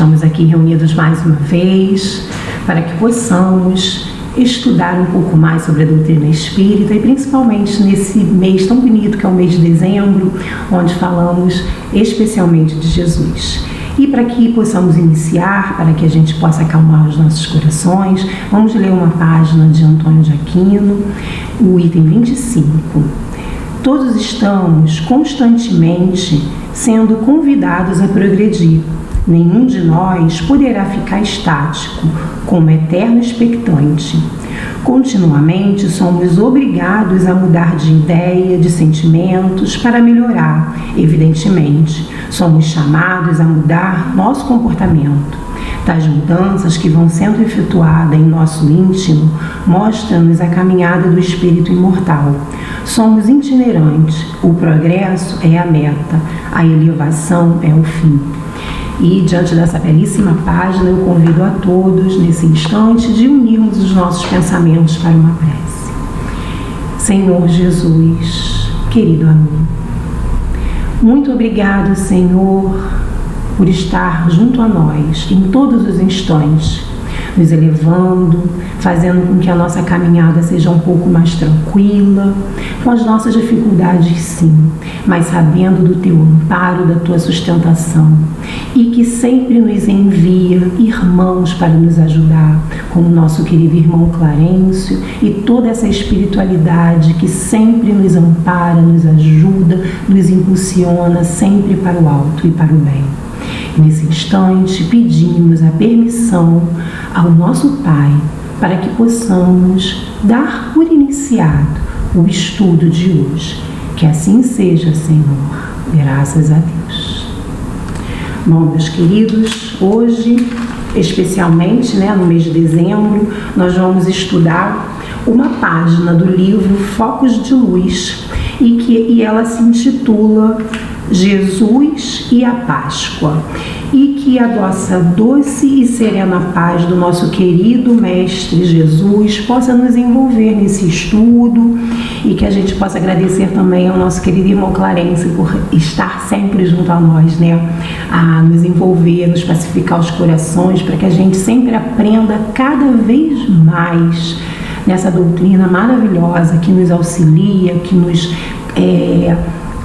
Estamos aqui reunidos mais uma vez para que possamos estudar um pouco mais sobre a doutrina espírita e principalmente nesse mês tão bonito que é o mês de dezembro, onde falamos especialmente de Jesus. E para que possamos iniciar, para que a gente possa acalmar os nossos corações, vamos ler uma página de Antônio de Aquino, o item 25. Todos estamos constantemente sendo convidados a progredir. Nenhum de nós poderá ficar estático, como eterno expectante. Continuamente somos obrigados a mudar de ideia, de sentimentos, para melhorar, evidentemente. Somos chamados a mudar nosso comportamento. Tais mudanças que vão sendo efetuadas em nosso íntimo mostram-nos a caminhada do espírito imortal. Somos itinerantes, o progresso é a meta, a elevação é o fim. E diante dessa belíssima página, eu convido a todos, nesse instante, de unirmos os nossos pensamentos para uma prece. Senhor Jesus, querido amigo, muito obrigado, Senhor, por estar junto a nós em todos os instantes, nos elevando, fazendo com que a nossa caminhada seja um pouco mais tranquila, com as nossas dificuldades sim, mas sabendo do teu amparo, da tua sustentação, e que sempre nos envia irmãos para nos ajudar, como o nosso querido irmão Clarencio e toda essa espiritualidade que sempre nos ampara, nos ajuda, nos impulsiona sempre para o alto e para o bem. Nesse instante, pedimos a permissão ao nosso Pai para que possamos dar por iniciado o estudo de hoje. Que assim seja, Senhor. Graças a Deus. Bom, meus queridos, hoje, especialmente no mês de dezembro, nós vamos estudar uma página do livro Focos de Luz e ela se intitula Jesus e a Páscoa, e que a nossa doce e serena paz do nosso querido Mestre Jesus possa nos envolver nesse estudo e que a gente possa agradecer também ao nosso querido irmão Clarencio por estar sempre junto a nós, a nos envolver, nos pacificar os corações, para que a gente sempre aprenda cada vez mais nessa doutrina maravilhosa que nos auxilia, que nos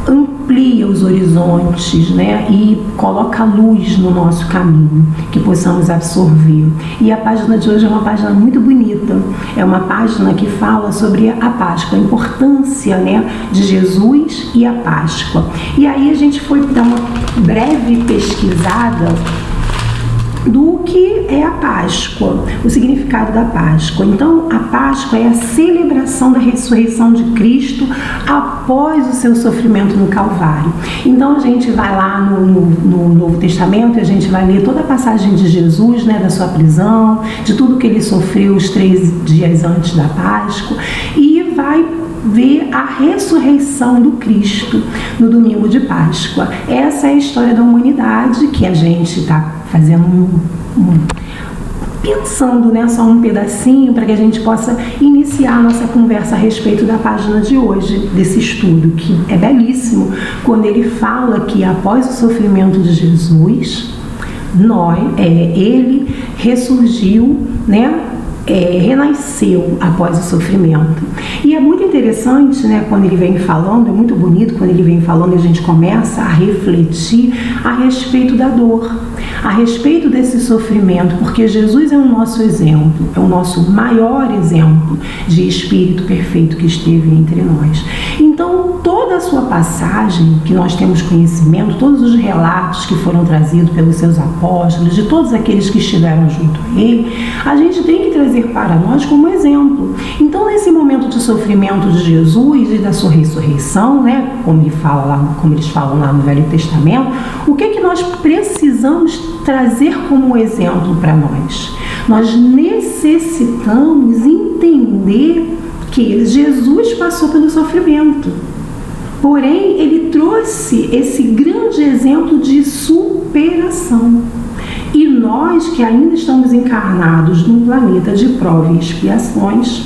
amplia os horizontes, e coloca luz no nosso caminho, que possamos absorver. E a página de hoje é uma página muito bonita, é uma página que fala sobre a Páscoa, a importância, de Jesus e a Páscoa. E aí a gente foi dar uma breve pesquisada do que é a Páscoa, o significado da Páscoa. Então, a Páscoa é a celebração da ressurreição de Cristo após o seu sofrimento no Calvário. Então, a gente vai lá no Novo Testamento e a gente vai ler toda a passagem de Jesus, da sua prisão, de tudo que ele sofreu os 3 dias antes da Páscoa, e vai ver a ressurreição do Cristo no domingo de Páscoa. Essa é a história da humanidade que a gente está fazendo pensando só um pedacinho para que a gente possa iniciar a nossa conversa a respeito da página de hoje, desse estudo, que é belíssimo, quando ele fala que após o sofrimento de Jesus, ele ressurgiu, renasceu após o sofrimento. E é muito interessante, quando ele vem falando, é muito bonito quando ele vem falando e a gente começa a refletir a respeito da dor, a respeito desse sofrimento, porque Jesus é o nosso exemplo, é o nosso maior exemplo de espírito perfeito que esteve entre nós. Então, toda a sua passagem, que nós temos conhecimento, todos os relatos que foram trazidos pelos seus apóstolos, de todos aqueles que estiveram junto a ele, a gente tem que trazer para nós como exemplo. Então, nesse momento de sofrimento de Jesus e da sua ressurreição, como eles falam lá no Velho Testamento, o que nós precisamos trazer como exemplo para nós? Nós necessitamos entender que Jesus passou pelo sofrimento, porém ele trouxe esse grande exemplo de superação. E nós que ainda estamos encarnados num planeta de prova e expiações,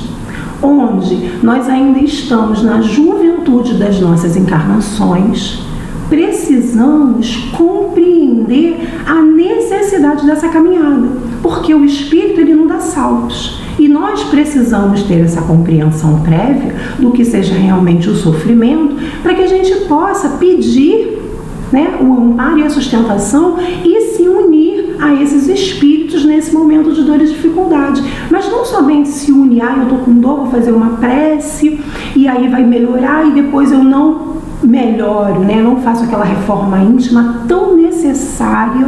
onde nós ainda estamos na juventude das nossas encarnações, precisamos compreender a necessidade dessa caminhada, porque o Espírito ele não dá saltos. E nós precisamos ter essa compreensão prévia do que seja realmente o sofrimento, para que a gente possa pedir, né, o amparo e a sustentação e se unir a esses espíritos nesse momento de dor e dificuldade. Mas não somente se unir, eu estou com dor, vou fazer uma prece e aí vai melhorar, e depois eu não melhoro, né, não faço aquela reforma íntima tão necessária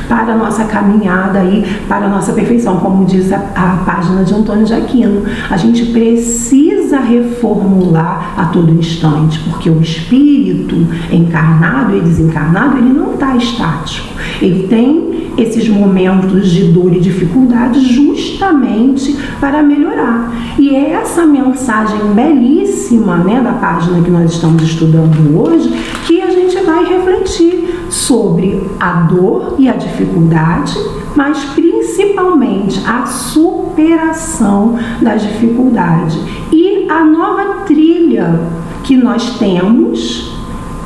para a nossa caminhada aí, para a nossa perfeição, como diz a página de Antônio de Aquino. A gente precisa reformular a todo instante, porque o espírito encarnado e desencarnado, ele não está estático. Ele tem esses momentos de dor e dificuldade justamente para melhorar. E é essa mensagem belíssima, né, da página que nós estamos estudando hoje, que a gente vai refletir sobre a dor e a dificuldade, mas principalmente a superação das dificuldades e a nova trilha que nós temos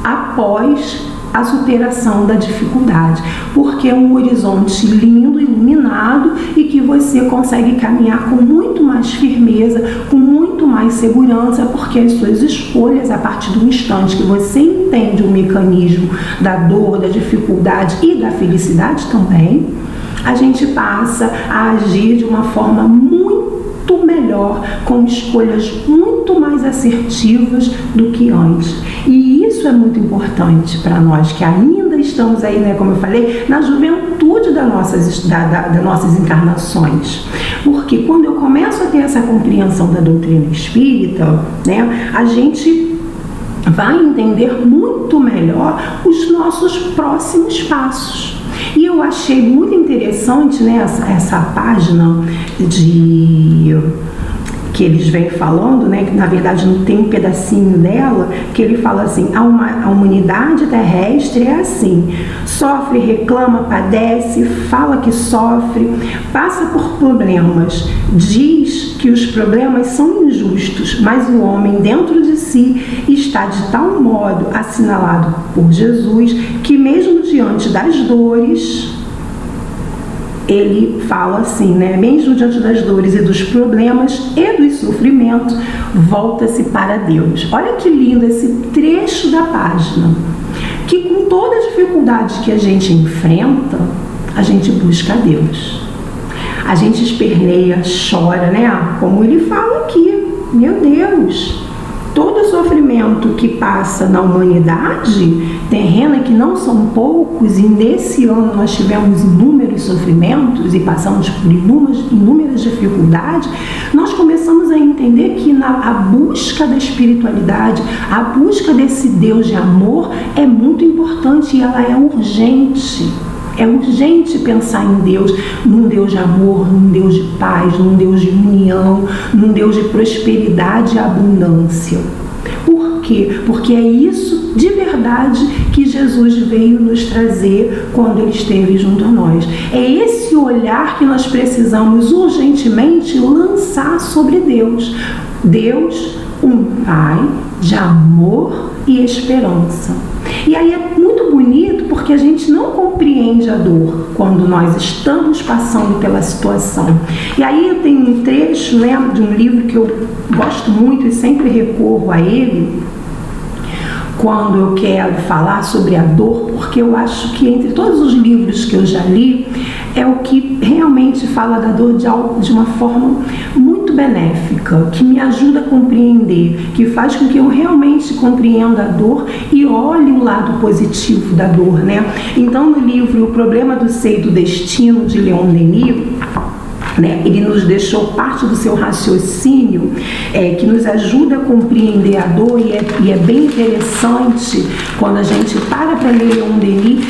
após a superação da dificuldade, porque é um horizonte lindo, iluminado, e que você consegue caminhar com muito mais firmeza, com muito mais segurança, porque as suas escolhas, a partir do instante que você entende o mecanismo da dor, da dificuldade e da felicidade também, a gente passa a agir de uma forma muito melhor, com escolhas muito mais assertivas do que antes. E isso é muito importante para nós que ainda estamos aí, né, como eu falei, na juventude das nossas encarnações. Porque quando eu começo a ter essa compreensão da doutrina espírita, né, a gente vai entender muito melhor os nossos próximos passos. E eu achei muito interessante, né, essa página que eles vêm falando, né, que na verdade não tem um pedacinho dela, que ele fala assim: a humanidade terrestre é assim, sofre, reclama, padece, fala que sofre, passa por problemas, diz que os problemas são injustos, mas o homem dentro de si está de tal modo assinalado por Jesus que mesmo diante das dores, ele fala assim, né? Mesmo diante das dores e dos problemas e dos sofrimentos, volta-se para Deus. Olha que lindo esse trecho da página. Que com toda a dificuldade que a gente enfrenta, a gente busca Deus. A gente esperneia, chora, né? Como ele fala aqui. Meu Deus! Todo sofrimento que passa na humanidade terrena, que não são poucos, e nesse ano nós tivemos inúmeros sofrimentos e passamos por inúmeras dificuldades, nós começamos a entender que a busca da espiritualidade, a busca desse Deus de amor é muito importante e ela é urgente. É urgente pensar em Deus, num Deus de amor, num Deus de paz, num Deus de união, num Deus de prosperidade e abundância. Por quê? Porque é isso de verdade que Jesus veio nos trazer quando Ele esteve junto a nós. É esse olhar que nós precisamos urgentemente lançar sobre Deus. Deus, um Pai de amor e esperança. E aí é muito bonito porque a gente não compreende a dor quando nós estamos passando pela situação. E aí eu tenho um trecho, né, de um livro que eu gosto muito e sempre recorro a ele quando eu quero falar sobre a dor, porque eu acho que entre todos os livros que eu já li, é o que realmente fala da dor de uma forma muito benéfica, que me ajuda a compreender, que faz com que eu realmente compreenda a dor e olhe o lado positivo da dor, né? Então, no livro O Problema do Ser e do Destino, de Leon Denis, né, ele nos deixou parte do seu raciocínio que nos ajuda a compreender a dor, e é bem interessante quando a gente para ler Leon Denis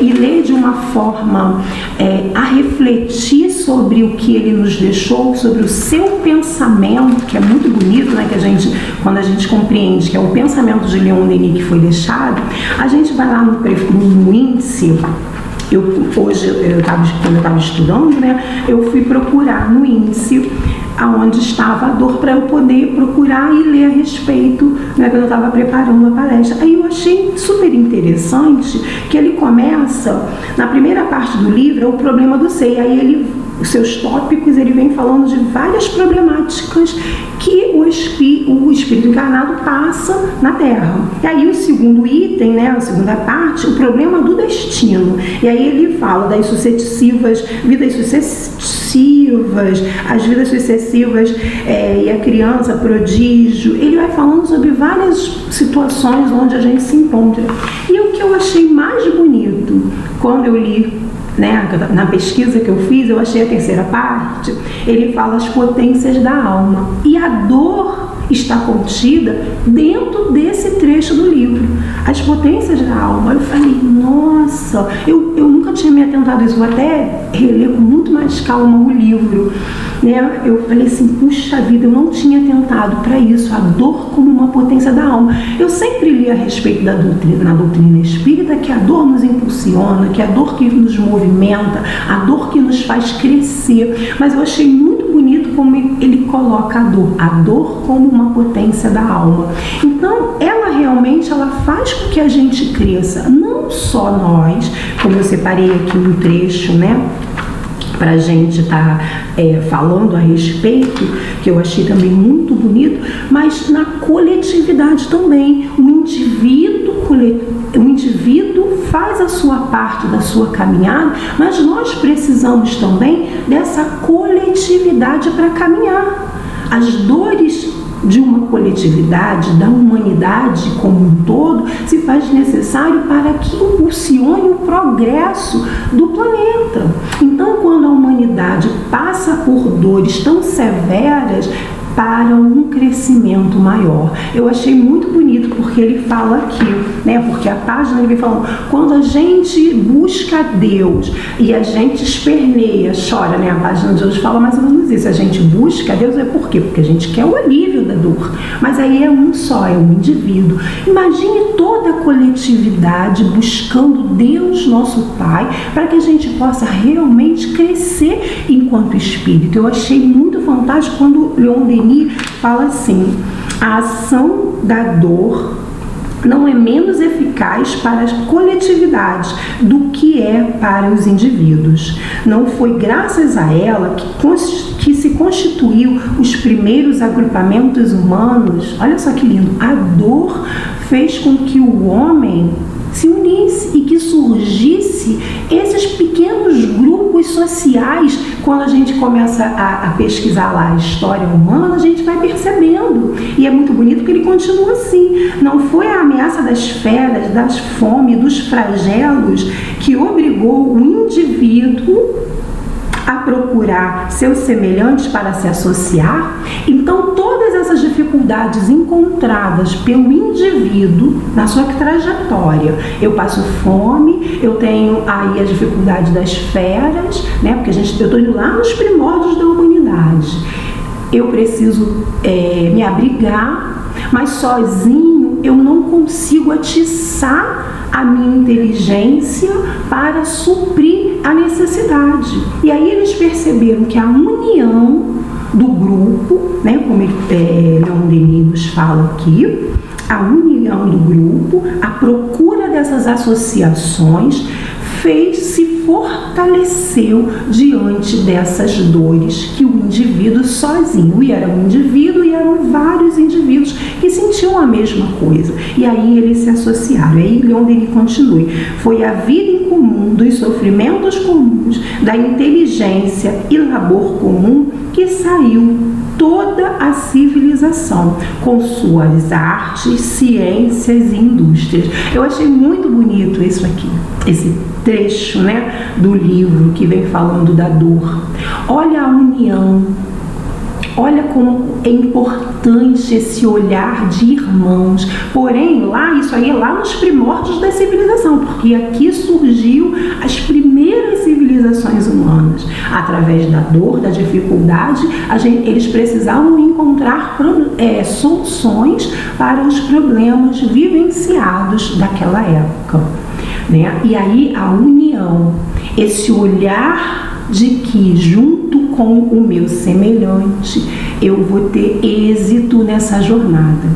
e lê de uma forma a refletir sobre o que ele nos deixou, sobre o seu pensamento, que é muito bonito, né, que quando a gente compreende que é o pensamento de Leon Denis que foi deixado, a gente vai lá no índice. Hoje, quando eu estava estudando, né, eu fui procurar no índice aonde estava a dor, para eu poder procurar e ler a respeito, né, quando eu estava preparando a palestra. Aí eu achei super interessante que ele começa, na primeira parte do livro, é o problema do ser, e aí os seus tópicos, ele vem falando de várias problemáticas que o espírito encarnado passa na Terra. E aí o segundo item, né, a segunda parte, o problema do destino. E aí ele fala das vidas sucessivas, as vidas sucessivas e a criança prodígio. Ele vai falando sobre várias situações onde a gente se encontra. E o que eu achei mais bonito quando eu li, né, na pesquisa que eu fiz, eu achei a terceira parte, ele fala as potências da alma. E a dor está contida dentro desse trecho do livro. As potências da alma. Eu falei, nossa, eu nunca tinha me atentado a isso, vou até reler com muito mais calma o livro. Né? Eu falei assim, puxa vida, eu não tinha atentado para isso, a dor como uma potência da alma. Eu sempre li a respeito da doutrina, na doutrina espírita, que a dor nos impulsiona, que a dor que nos movimenta, a dor que nos faz crescer, mas eu achei muito bonito como ele coloca a dor como uma potência da alma. Então, ela faz com que a gente cresça, não só nós, como eu separei aqui um trecho, né, para a gente estar falando a respeito, que eu achei também muito bonito, mas na coletividade também. O indivíduo faz a sua parte da sua caminhada, mas nós precisamos também dessa coletividade para caminhar. As dores de uma coletividade, da humanidade como um todo, se faz necessário para que impulsione o progresso do planeta. Então, quando a humanidade passa por dores tão severas, para um crescimento maior. Eu achei muito bonito porque ele fala aqui, né? Porque a página ele vem falando, quando a gente busca Deus e a gente esperneia, chora, né? A página de hoje fala mais ou menos isso. A gente busca Deus, é por quê? Porque a gente quer o alívio da dor. Mas aí é um só, é um indivíduo. Imagine toda a coletividade buscando Deus, nosso Pai, para que a gente possa realmente crescer enquanto espírito. Eu achei muito fantástico quando Leon Denis fala assim, a ação da dor não é menos eficaz para as coletividades do que é para os indivíduos. Não foi graças a ela que se constituiu os primeiros agrupamentos humanos. Olha só que lindo. A dor fez com que o homem se unisse e que surgisse esses pequenos grupos sociais. Quando a gente começa a pesquisar lá a história humana, a gente vai percebendo. E é muito bonito porque ele continua assim. Não foi a ameaça das feras, das fome, dos flagelos que obrigou o indivíduo a procurar seus semelhantes para se associar. Então, todas essas dificuldades encontradas pelo indivíduo na sua trajetória, eu passo fome, eu tenho aí a dificuldade das feras, né? Porque eu estou indo lá nos primórdios da humanidade. Eu preciso me abrigar, mas sozinho eu não consigo atiçar a minha inteligência para suprir a necessidade. E aí eles perceberam que a união do grupo, né, como Leon Denis nos fala aqui, a união do grupo, a procura dessas associações se fortaleceu diante dessas dores que o indivíduo sozinho, e era um indivíduo e eram vários indivíduos que sentiam a mesma coisa, e aí eles se associaram. Aí Leon Denis continua, foi a vida em comum, dos sofrimentos comuns, da inteligência e labor comum que saiu toda a civilização, com suas artes, ciências e indústrias. Eu achei muito bonito isso aqui, esse trecho, né, do livro que vem falando da dor. Olha a união, olha como é importante esse olhar de irmãos. Porém, isso aí é lá nos primórdios da civilização, porque aqui surgiu as primeiras civilizações humanas. Através da dor, da dificuldade, eles precisavam encontrar soluções para os problemas vivenciados daquela época, né? E aí a união, esse olhar de que junto com com o meu semelhante, eu vou ter êxito nessa jornada.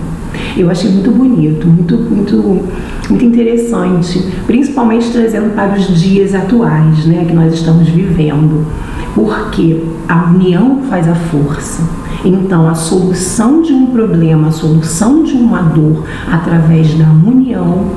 Eu achei muito bonito, muito interessante, principalmente trazendo para os dias atuais, né, que nós estamos vivendo, porque a união faz a força. Então, a solução de um problema, a solução de uma dor através da união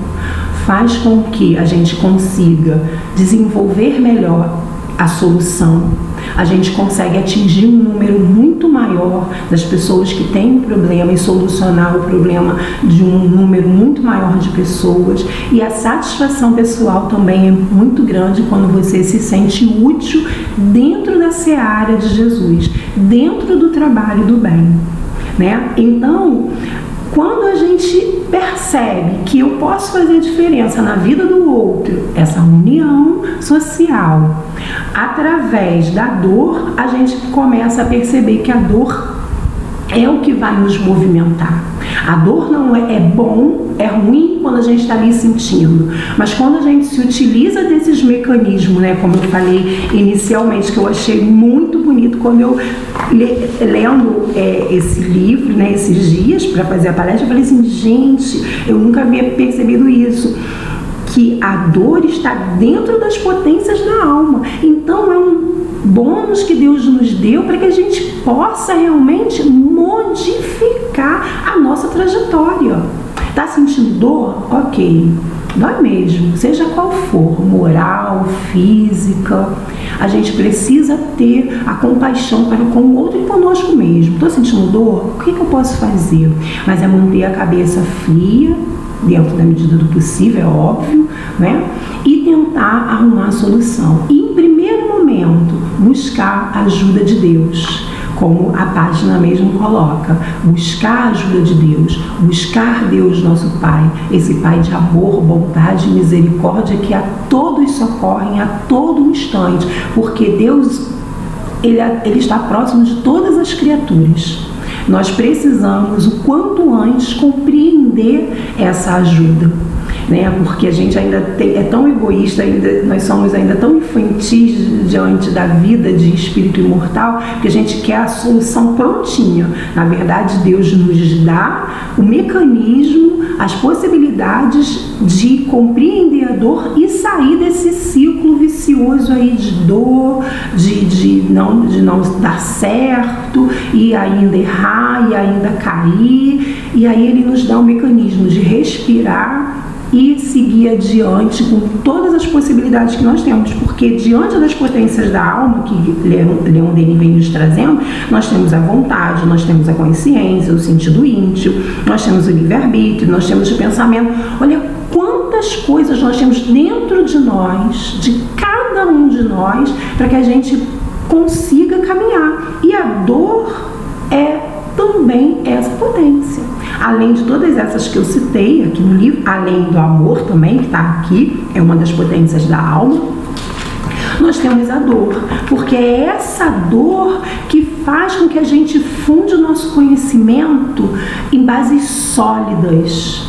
faz com que a gente consiga desenvolver melhor a solução. A gente consegue atingir um número muito maior das pessoas que têm um problema e solucionar o problema de um número muito maior de pessoas. E a satisfação pessoal também é muito grande quando você se sente útil dentro da seara de Jesus, dentro do trabalho do bem, né? Então, quando a gente percebe que eu posso fazer diferença na vida do outro, essa união social, através da dor, a gente começa a perceber que a dor é o que vai nos movimentar. A dor não é bom, é ruim quando a gente está ali sentindo, mas quando a gente se utiliza desses mecanismos, né, como eu falei inicialmente, que eu achei muito bonito quando eu lendo esse livro, né, esses dias para fazer a palestra, eu falei assim, gente, eu nunca havia percebido isso, que a dor está dentro das potências da alma. Então é um bônus que Deus nos deu para que a gente possa realmente modificar a nossa trajetória. Tá sentindo dor? Ok, dói mesmo, seja qual for, moral, física. A gente precisa ter a compaixão para com o outro e conosco mesmo. Estou sentindo dor? O que eu posso fazer? Mas é manter a cabeça fria, dentro da medida do possível, é óbvio, né? E tentar arrumar a solução. E, em primeiro momento, buscar a ajuda de Deus, como a página mesmo coloca. Buscar a ajuda de Deus, buscar Deus, nosso Pai, esse Pai de amor, bondade e misericórdia que a todos socorrem a todo instante, porque Deus, Ele está próximo de todas as criaturas. Nós precisamos, o quanto antes, compreender essa ajuda, né? Porque a gente ainda é tão egoísta, nós somos ainda tão infantis diante da vida de espírito imortal, que a gente quer a solução prontinha. Na verdade, Deus nos dá o mecanismo, as possibilidades de compreender a dor e sair desse ciclo vicioso aí de dor, de não dar certo, e ainda errar, e ainda cair. E aí Ele nos dá um mecanismo de respirar e seguir adiante com todas as possibilidades que nós temos, porque diante das potências da alma, que Leon Denis vem nos trazendo, nós temos a vontade, nós temos a consciência, o sentido íntimo, nós temos o livre-arbítrio, nós temos o pensamento. Olha quantas coisas nós temos dentro de nós, de cada um de nós, para que a gente consiga caminhar. E a dor é também essa potência. Além de todas essas que eu citei aqui no livro, além do amor também, que está aqui, é uma das potências da alma, nós temos a dor, porque é essa dor que faz com que a gente funde o nosso conhecimento em bases sólidas,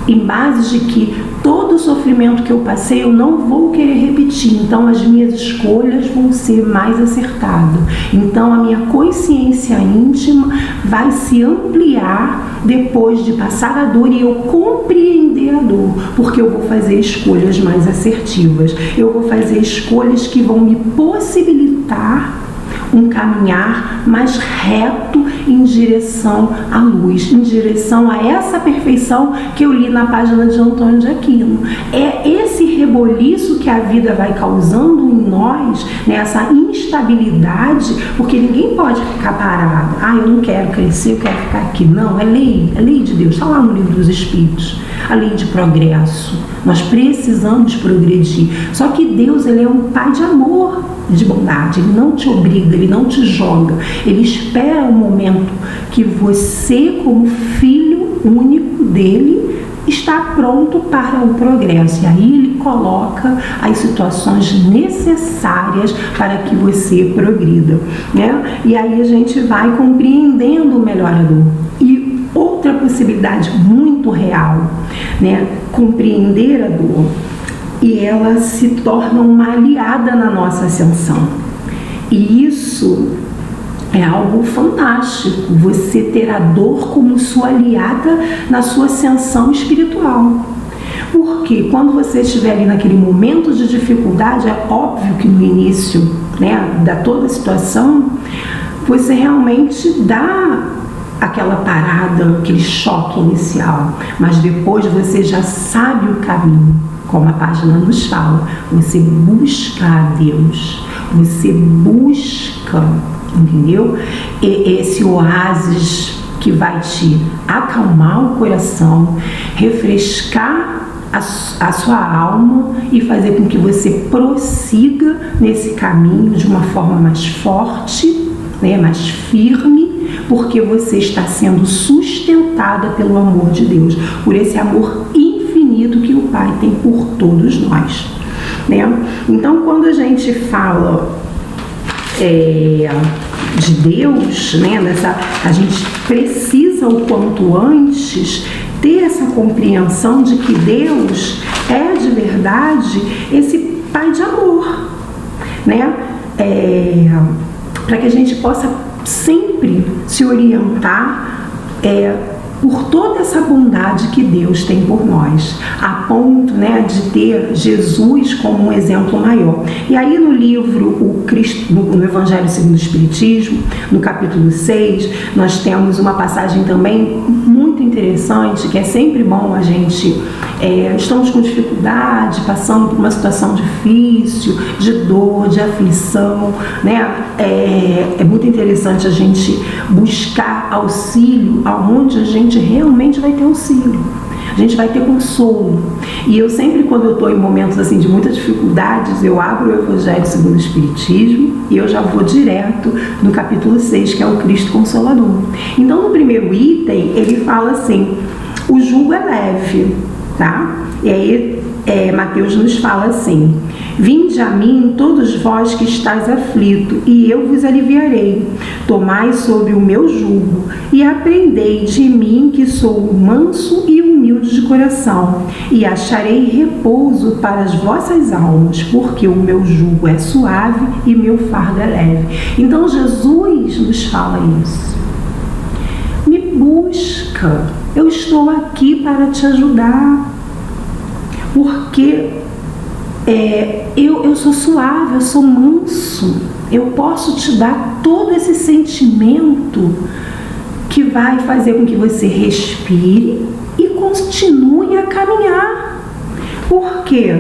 em bases de que todo o sofrimento que eu passei eu não vou querer repetir, então as minhas escolhas vão ser mais acertadas. Então a minha consciência íntima vai se ampliar depois de passar a dor e eu compreender a dor, porque eu vou fazer escolhas mais assertivas, eu vou fazer escolhas que vão me possibilitar um caminhar mais reto em direção à luz, em direção a essa perfeição que eu li na página de Antônio de Aquino. É esse reboliço que a vida vai causando em nós, nessa instabilidade, porque ninguém pode ficar parado. Ah, eu não quero crescer, eu quero ficar aqui. Não, é lei de Deus, está lá no Livro dos Espíritos, a lei de progresso. Nós precisamos progredir. Só que Deus, Ele é um Pai de amor, de bondade. Ele não te obriga, Ele não te joga. Ele espera o momento que você, como filho único dele, está pronto para o progresso. E aí Ele coloca as situações necessárias para que você progrida, né? E aí a gente vai compreendendo melhor a dor. E outra possibilidade muito real, né? Compreender a dor, e ela se torna uma aliada na nossa ascensão. E isso é algo fantástico, você ter a dor como sua aliada na sua ascensão espiritual. Porque quando você estiver ali naquele momento de dificuldade, é óbvio que no início, né, da toda a situação, você realmente dá aquela parada, aquele choque inicial, mas depois você já sabe o caminho, como a página nos fala. Você busca a Deus, você busca, entendeu? Esse oásis que vai te acalmar o coração, refrescar a sua alma e fazer com que você prossiga nesse caminho de uma forma mais forte, né, mais firme, porque você está sendo sustentada pelo amor de Deus, por esse amor infinito que o Pai tem por todos nós, né? Então, quando a gente fala de Deus, né, a gente precisa o quanto antes ter essa compreensão de que Deus é de verdade esse Pai de amor, né? Para que a gente possa sempre se orientar por toda essa bondade que Deus tem por nós, a ponto, né, de ter Jesus como um exemplo maior. E aí no livro no Evangelho segundo o Espiritismo, no capítulo 6, nós temos uma passagem também muito interessante, que é sempre bom a gente, estamos com dificuldade, passando por uma situação difícil, de dor, de aflição, né? É muito interessante a gente buscar auxílio aonde a gente realmente vai ter auxílio, a gente vai ter consolo. E eu sempre, quando eu estou em momentos assim de muitas dificuldades, eu abro o Evangelho segundo o Espiritismo e eu já vou direto no capítulo 6, que é o Cristo Consolador. Então, no primeiro item, ele fala assim: o jugo é leve, tá? E aí Mateus nos fala assim: vinde a mim todos vós que estáis aflito, e eu vos aliviarei. Tomai sobre o meu jugo e aprendei de mim, que sou manso e humilde de coração, e acharei repouso para as vossas almas, porque o meu jugo é suave e meu fardo é leve. Então Jesus nos fala isso. Me busca, eu estou aqui para te ajudar, porque eu sou suave, eu sou manso, eu posso te dar todo esse sentimento que vai fazer com que você respire e continue a caminhar. Por quê?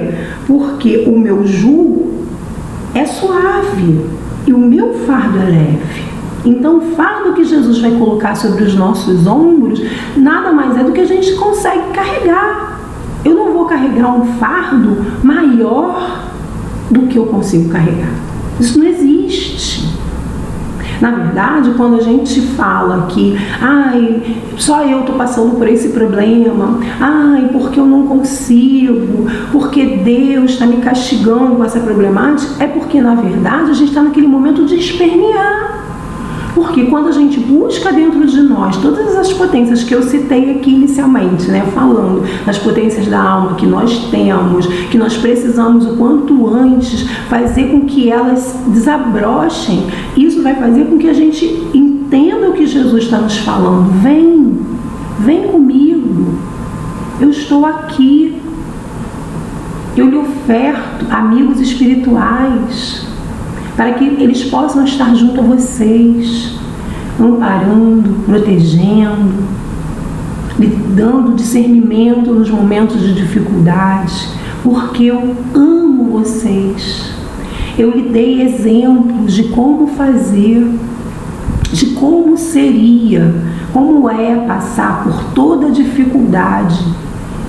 Porque o meu jugo é suave e o meu fardo é leve. Então, o fardo que Jesus vai colocar sobre os nossos ombros nada mais é do que a gente consegue carregar. Eu não vou carregar um fardo maior do que eu consigo carregar. Isso não existe. Na verdade, quando a gente fala que só eu estou passando por esse problema, porque eu não consigo, porque Deus está me castigando com essa problemática, é porque, na verdade, a gente está naquele momento de espernear. Porque quando a gente busca dentro de nós todas as potências que eu citei aqui inicialmente, né, falando das potências da alma que nós temos, que nós precisamos o quanto antes fazer com que elas desabrochem, isso vai fazer com que a gente entenda o que Jesus está nos falando. Vem comigo, eu estou aqui, eu lhe oferto amigos espirituais, para que eles possam estar junto a vocês, amparando, protegendo, lhe dando discernimento nos momentos de dificuldade, porque eu amo vocês. Eu lhe dei exemplos de como fazer, de como seria, como é passar por toda a dificuldade.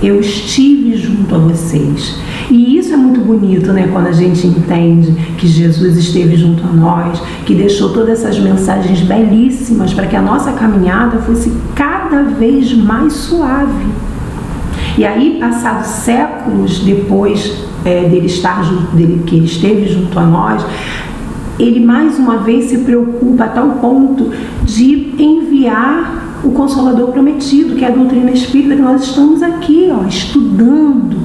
Eu estive junto a vocês. E isso é muito bonito, né? Quando a gente entende que Jesus esteve junto a nós, que deixou todas essas mensagens belíssimas para que a nossa caminhada fosse cada vez mais suave. E aí, passados séculos depois que ele esteve junto a nós, ele mais uma vez se preocupa a tal ponto de enviar o Consolador prometido, que é a doutrina espírita, que nós estamos aqui, estudando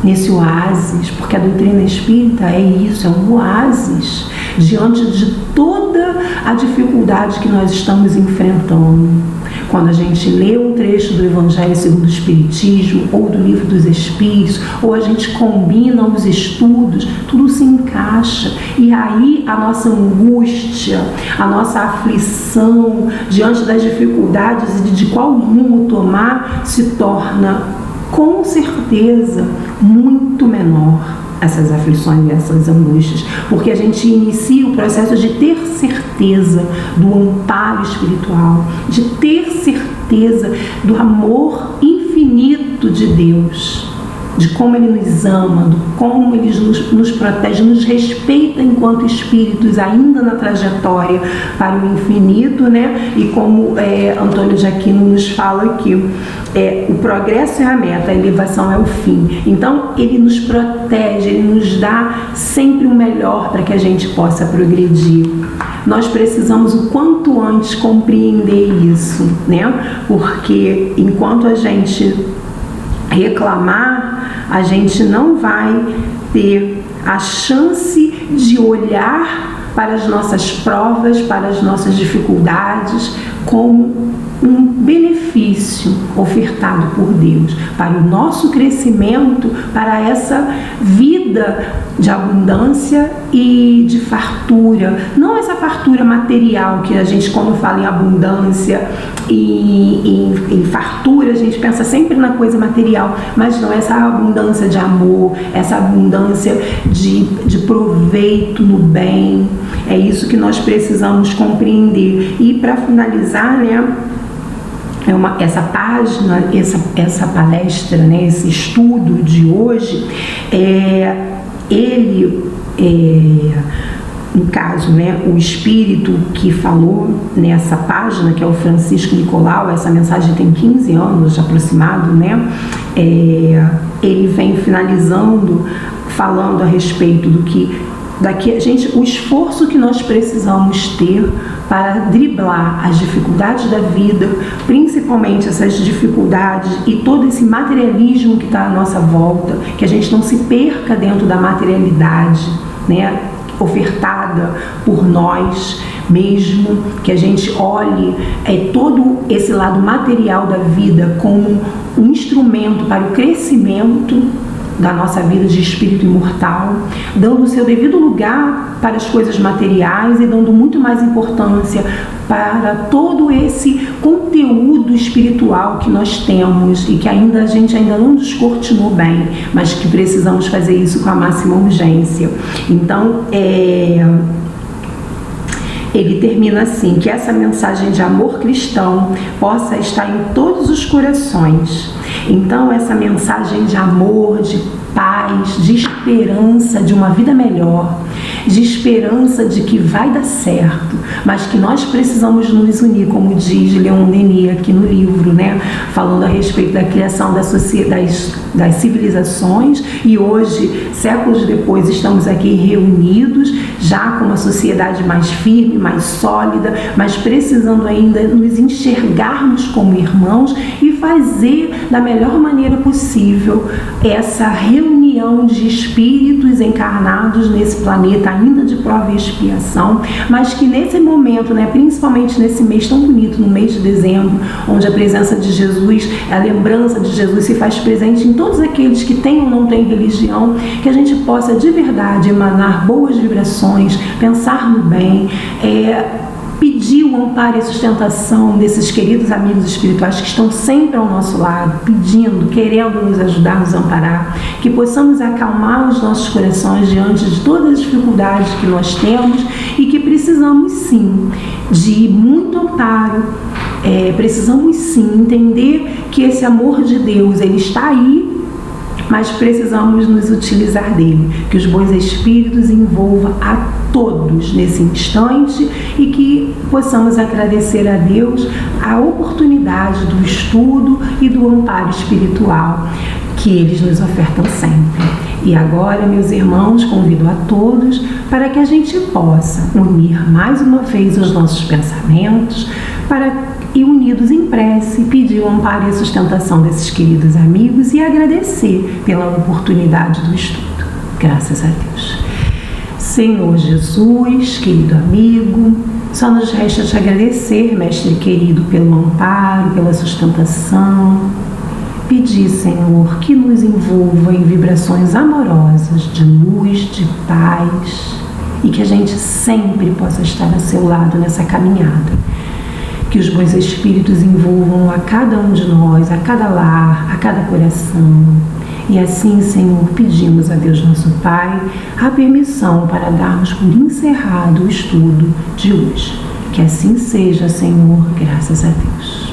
nesse oásis, porque a doutrina espírita é isso, é um oásis diante de toda a dificuldade que nós estamos enfrentando. Quando a gente lê um trecho do Evangelho segundo o Espiritismo, ou do Livro dos Espíritos, ou a gente combina os estudos, tudo se encaixa. E aí a nossa angústia, a nossa aflição diante das dificuldades e de qual rumo tomar, se torna, com certeza, muito menor. Essas aflições e essas angústias, porque a gente inicia o processo de ter certeza do amparo espiritual, de ter certeza do amor infinito de Deus, de como Ele nos ama, de como Ele nos protege, nos respeita enquanto espíritos ainda na trajetória para o infinito, né? E como Antônio de Aquino nos fala aqui, o progresso é a meta, a elevação é o fim. Então Ele nos protege, Ele nos dá sempre o melhor para que a gente possa progredir. Nós precisamos o quanto antes compreender isso, né? Porque enquanto a gente reclamar, a gente não vai ter a chance de olhar para as nossas provas, para as nossas dificuldades, como um benefício ofertado por Deus para o nosso crescimento, para essa vida de abundância e de fartura. Não essa fartura material que a gente, quando fala em abundância e em fartura, a gente pensa sempre na coisa material, mas não, essa abundância de amor, essa abundância de proveito no bem. É isso que nós precisamos compreender. E para finalizar, né, essa página, essa palestra, né, esse estudo de hoje, no caso, né, o espírito que falou nessa página, que é o Francisco Nicolau, essa mensagem tem 15 anos aproximado, né, ele vem finalizando, falando a respeito do que o esforço que nós precisamos ter para driblar as dificuldades da vida, principalmente essas dificuldades e todo esse materialismo que está à nossa volta, que a gente não se perca dentro da materialidade, né, ofertada por nós mesmo, que a gente olhe todo esse lado material da vida como um instrumento para o crescimento da nossa vida de espírito imortal, dando o seu devido lugar para as coisas materiais e dando muito mais importância para todo esse conteúdo espiritual que nós temos e que a gente ainda não descortinou bem, mas que precisamos fazer isso com a máxima urgência. Então, ele termina assim: que essa mensagem de amor cristão possa estar em todos os corações. Então, essa mensagem de amor, de paz, de esperança de uma vida melhor, de esperança de que vai dar certo, mas que nós precisamos nos unir, como diz Leon Denis aqui no livro, né? Falando a respeito da criação das civilizações, e hoje, séculos depois, estamos aqui reunidos, já com uma sociedade mais firme, mais sólida, mas precisando ainda nos enxergarmos como irmãos e fazer da melhor maneira possível essa reunião de espíritos encarnados nesse planeta ainda de prova e expiação, mas que nesse momento, né, principalmente nesse mês tão bonito, no mês de dezembro, onde a presença de Jesus, a lembrança de Jesus se faz presente em todos aqueles que têm ou não têm religião, que a gente possa de verdade emanar boas vibrações, pensar no bem, pedir o amparo e a sustentação desses queridos amigos espirituais que estão sempre ao nosso lado, pedindo, querendo nos ajudar, nos amparar, que possamos acalmar os nossos corações diante de todas as dificuldades que nós temos e que precisamos sim de muito amparo, precisamos sim entender que esse amor de Deus, ele está aí, mas precisamos nos utilizar dele, que os bons espíritos envolvam a todos nesse instante e que possamos agradecer a Deus a oportunidade do estudo e do amparo espiritual que eles nos ofertam sempre. E agora, meus irmãos, convido a todos para que a gente possa unir mais uma vez os nossos pensamentos e unidos em prece, pedir o amparo e a sustentação desses queridos amigos e agradecer pela oportunidade do estudo. Graças a Deus. Senhor Jesus, querido amigo, só nos resta te agradecer, Mestre querido, pelo amparo, pela sustentação. Pedir, Senhor, que nos envolva em vibrações amorosas de luz, de paz, e que a gente sempre possa estar a seu lado nessa caminhada. Que os bons espíritos envolvam a cada um de nós, a cada lar, a cada coração. E assim, Senhor, pedimos a Deus nosso Pai a permissão para darmos por encerrado o estudo de hoje. Que assim seja, Senhor, graças a Deus.